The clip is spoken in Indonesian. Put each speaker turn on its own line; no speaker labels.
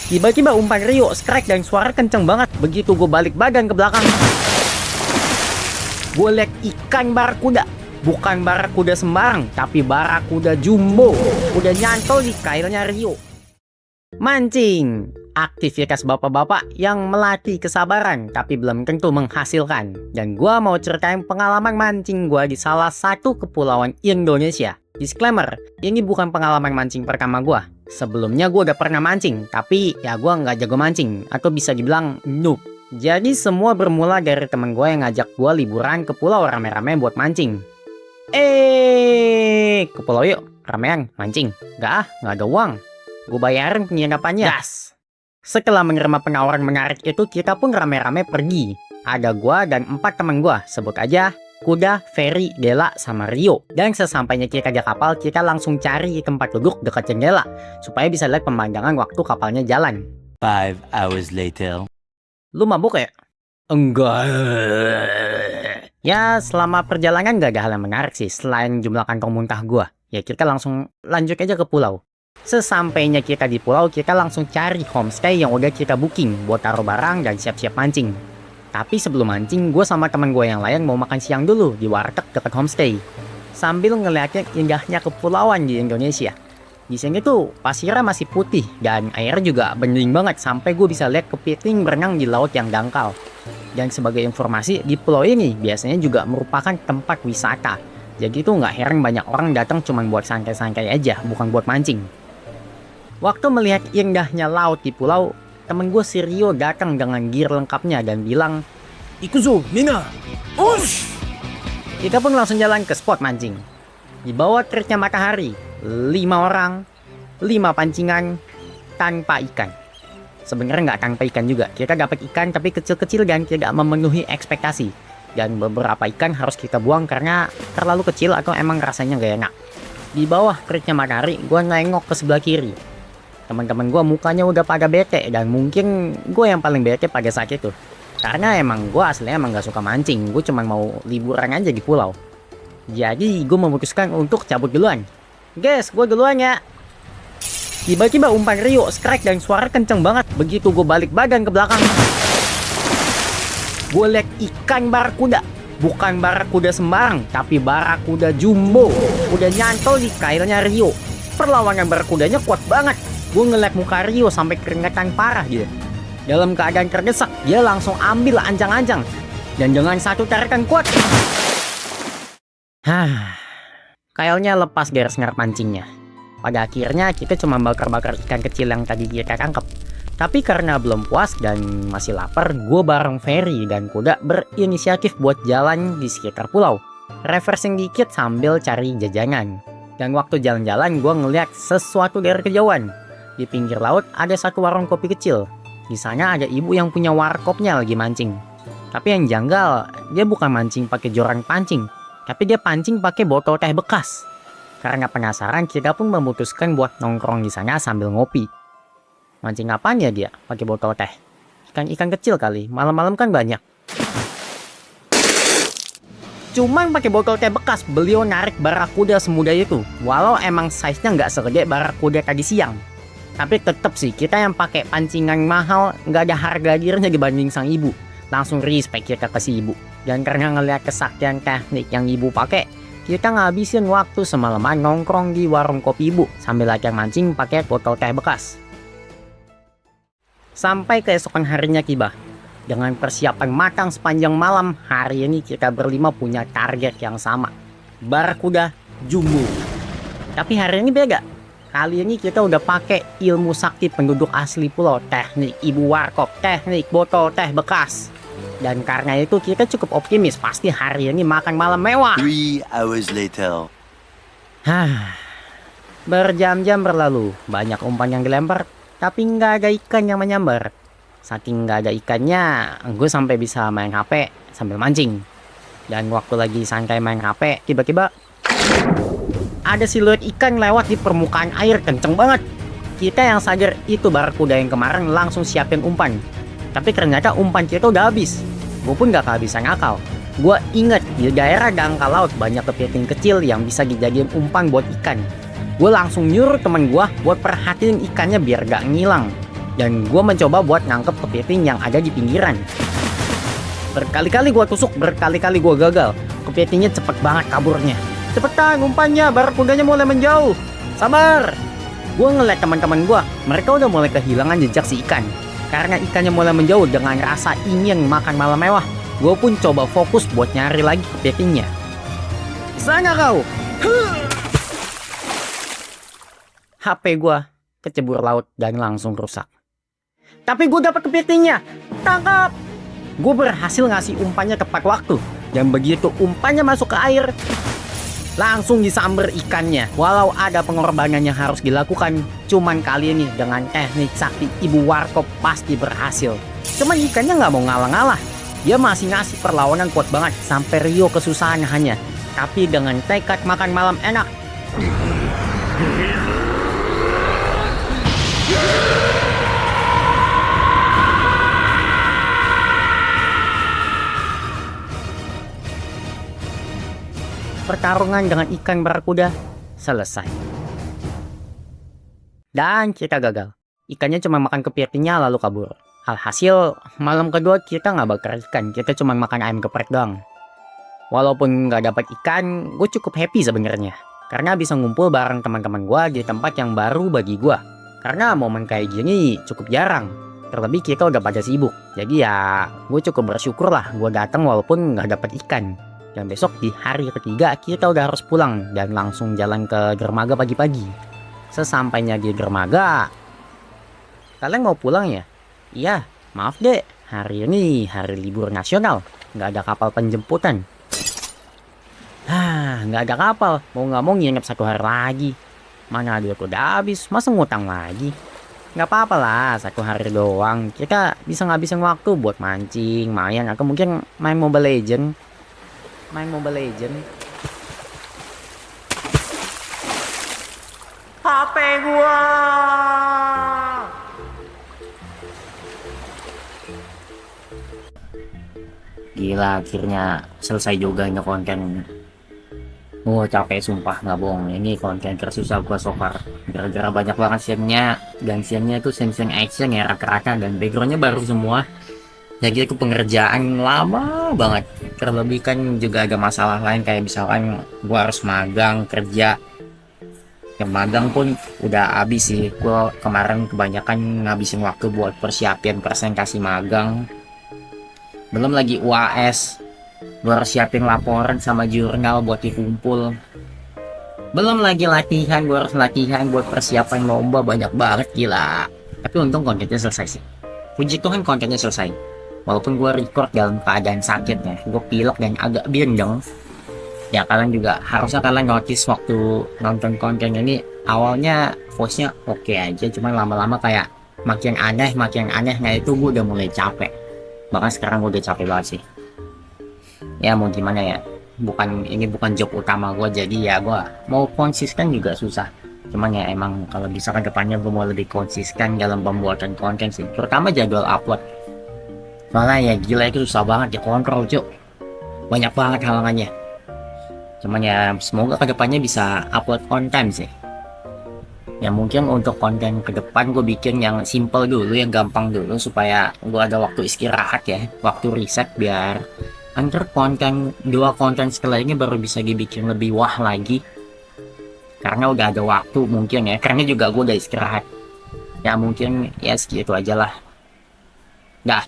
Tiba-tiba umpan Rio strike dan suara kenceng banget. Begitu gue balik badan ke belakang, gue liat ikan barakuda. Bukan barakuda sembarang, tapi barakuda jumbo. Udah nyantol di kailnya Rio. Mancing, aktivitas bapak-bapak yang melatih kesabaran tapi belum tentu menghasilkan. Dan gua mau ceritain pengalaman mancing gua di salah satu kepulauan Indonesia. Disclaimer, ini bukan pengalaman mancing pertama gua. Sebelumnya gua udah pernah mancing, tapi ya gua nggak jago mancing, atau bisa dibilang noob. Jadi semua bermula dari temen gua yang ngajak gua liburan ke pulau rame-rame buat mancing. Ke pulau yuk, ramean mancing. Nggak ada uang. Gue bayarin penginapannya. Das. Setelah menerima penawaran menarik itu, kita pun rame-rame pergi. Ada gua dan 4 teman gua, sebut aja Kuda, Ferry, Dela, sama Rio. Dan sesampainya kita di kapal, kita langsung cari tempat duduk dekat jendela supaya bisa lihat pemandangan waktu kapalnya jalan.
5 hours later.
Lu mabuk ya? Enggak. Ya, selama perjalanan gak ada hal yang menarik sih selain jumlah kantong muntah gua. Ya kita langsung lanjut aja ke pulau. Sesampainya kita di pulau, kita langsung cari homestay yang udah kita booking buat taruh barang dan siap-siap mancing. Tapi sebelum mancing, gue sama teman gue yang lain mau makan siang dulu di warteg dekat homestay, sambil ngeliatin indahnya kepulauan di Indonesia. Di sini tuh pasirnya masih putih dan airnya juga bening banget sampai gue bisa lihat kepiting berenang di laut yang dangkal. Dan sebagai informasi, di pulau ini biasanya juga merupakan tempat wisata. Jadi tuh nggak heran banyak orang datang cuma buat santai-santai aja, bukan buat mancing. Waktu melihat indahnya laut di pulau, temen gue si Rio datang dengan gear lengkapnya dan bilang, "Ikuzo, Mina, ush!" Kita pun langsung jalan ke spot mancing. Di bawah teriknya matahari, 5 orang, 5 pancingan, tanpa ikan. Sebenarnya nggak tanpa ikan juga, kita dapat ikan tapi kecil-kecil dan tidak memenuhi ekspektasi. Dan beberapa ikan harus kita buang karena terlalu kecil atau emang rasanya nggak enak. Di bawah teriknya matahari, gue nengok ke sebelah kiri. Teman-teman gue mukanya udah pada bete dan mungkin gue yang paling bete pada saat itu. Karena emang gue aslinya emang gak suka mancing, gue cuma mau liburan aja di pulau. Jadi gue memutuskan untuk cabut duluan. Guys, gue duluan ya. Tiba-tiba umpan Rio strike dan suara kenceng banget. Begitu gue balik badan ke belakang, gue liat ikan barakuda. Bukan barakuda sembarang, tapi barakuda jumbo. Udah nyantol di kailnya Rio. Perlawanan barakudanya kuat banget. Gue ngeliat muka Rio sampai keringetan parah dia. Dalam keadaan terdesak, dia langsung ambil anjang-anjang. Dan dengan satu tarikan kuat, kailnya lepas garis ngarep mancingnya. Pada akhirnya kita cuma bakar-bakar ikan kecil yang tadi kita tangkap. Tapi karena belum puas dan masih lapar, gue bareng Ferry dan Kuda berinisiatif buat jalan di sekitar pulau. Refreshing dikit sambil cari jajanan. Dan waktu jalan-jalan gue ngeliat sesuatu dari kejauhan. Di pinggir laut ada satu warung kopi kecil. Di sana ada ibu yang punya warkopnya lagi mancing. Tapi yang janggal, dia bukan mancing pakai joran pancing, tapi dia pancing pakai botol teh bekas. Karena penasaran, kita pun memutuskan buat nongkrong di sana sambil ngopi. Mancing apaan ya dia pakai botol teh? Ikan-ikan kecil kali, malam-malam kan banyak. Cuman pakai botol teh bekas, beliau narik barakuda semudah itu. Walau emang size-nya nggak segede barakuda tadi siang. Tapi tetep sih, kita yang pakai pancingan mahal, nggak ada harga dirinya dibanding sang ibu. Langsung respect kita ke si ibu. Dan karena ngeliat kesaktian teknik yang ibu pakai, kita ngabisin waktu semalaman nongkrong di warung kopi ibu sambil latihan mancing pakai botol teh bekas. Sampai keesokan harinya tiba. Dengan persiapan matang sepanjang malam, hari ini kita berlima punya target yang sama. Barakuda jumbo. Tapi hari ini beda. Kali ini kita udah pakai ilmu sakti penduduk asli pulau, teknik ibu warkop, teknik botol teh bekas. Dan karena itu kita cukup optimis pasti hari ini makan malam mewah.
3 hours later.
Berjam-jam berlalu, banyak umpan yang dilempar, tapi nggak ada ikan yang menyambar. Saking nggak ada ikannya, gue sampai bisa main HP sambil mancing. Dan waktu lagi santai main HP, tiba-tiba ada siluet ikan lewat di permukaan air kenceng banget. Kita yang sadar itu barakuda yang kemarin langsung siapin umpan. Tapi ternyata umpan kita udah habis. Gue pun gak kehabisan akal. Gue inget di daerah dangkal laut banyak kepiting kecil yang bisa dijadiin umpan buat ikan. Gue langsung nyuruh temen gue buat perhatiin ikannya biar gak ngilang. Dan gue mencoba buat nangkep kepiting yang ada di pinggiran. Berkali-kali gue tusuk, berkali-kali gue gagal. Kepitingnya cepet banget kaburnya. Cepetan umpannya, barakudanya mulai menjauh. Sabar. Gue ngeliat teman-teman gue, mereka udah mulai kehilangan jejak si ikan. Karena ikannya mulai menjauh dengan rasa ingin makan malam mewah. Gue pun coba fokus buat nyari lagi kepitingnya. Sana kau. HP gue kecebur laut dan langsung rusak. Tapi gue dapat kepitingnya. Tangkap. Gue berhasil ngasih umpannya tepat waktu. Dan begitu umpannya masuk ke air, langsung disamber ikannya. Walau ada pengorbanan yang harus dilakukan, cuman kali ini dengan teknik sakti Ibu Warkop pasti berhasil. Cuman ikannya nggak mau ngalah-ngalah. Dia masih ngasih perlawanan kuat banget sampai Rio kesusahan hanya. Tapi dengan tekad makan malam enak, pertarungan dengan ikan barakuda selesai. Dan kita gagal. Ikannya cuma makan kepitingnya lalu kabur. Alhasil, malam kedua kita nggak bakar ikan, kita cuma makan ayam geprek doang. Walaupun nggak dapat ikan, gue cukup happy sebenarnya. Karena bisa ngumpul bareng teman-teman gue di tempat yang baru bagi gue. Karena momen kayak gini cukup jarang. Terlebih kita udah pada sibuk. Jadi ya, gue cukup bersyukur lah gue datang walaupun nggak dapat ikan. Dan besok di hari ketiga kita udah harus pulang dan langsung jalan ke dermaga pagi-pagi. Sesampainya di dermaga, kalian mau pulang ya? Iya, maaf deh, hari ini hari libur nasional, nggak ada kapal penjemputan. Nggak ada kapal, mau nggak mau nginep 1 hari lagi. Mana duit udah habis, masa ngutang lagi? Nggak apa-apa lah, 1 hari doang. Kita bisa ngabisin waktu buat mancing, main, atau mungkin main Mobile Legend. HP gua. Gila, akhirnya selesai juga ini konten. Capek sumpah, nggak bohong. Ini konten tersusah gua so far. Gara-gara banyak banget scene-nya. Dan scene-nya itu scene action ya, rata-rata. Dan background-nya baru semua. Jadi itu pengerjaan lama banget. Terlebih kan juga ada masalah lain kayak misalkan gua harus magang kerja. Yang magang pun udah habis sih. Gua kemarin kebanyakan ngabisin waktu buat persiapin presentasi magang. Belum lagi UAS. Gua harus siapin laporan sama jurnal buat dikumpul. Belum lagi latihan, gua harus latihan buat persiapan lomba, banyak banget gila. Tapi untung kontennya selesai sih. Puji Tuhan kontennya selesai. Walaupun gue record dalam keadaan sakit ya, gue pilek dan agak bindeng. Ya kalian juga harusnya kalian notice waktu nonton konten ini, awalnya voice-nya oke aja, cuman lama-lama kayak makin aneh. Nah itu gue udah mulai capek. Bahkan sekarang gue udah capek banget sih. Ya mau gimana ya, ini bukan job utama gue, jadi ya gue mau konsisten juga susah. Cuman ya emang kalau bisa ke depannya gue mau lebih konsisten dalam pembuatan konten sih, terutama jadwal upload. Soalnya ya gila itu susah banget dikontrol cuk, banyak banget halangannya. Cuman ya semoga kedepannya bisa upload on time sih. Ya mungkin untuk konten ke depan gue bikin yang simple dulu, yang gampang dulu, supaya gue ada waktu istirahat ya, waktu riset, biar antar dua konten setelahnya baru bisa dibikin lebih wah lagi. Karena udah ada waktu mungkin ya, karena juga gue udah istirahat. Ya mungkin ya segitu aja lah. Dah.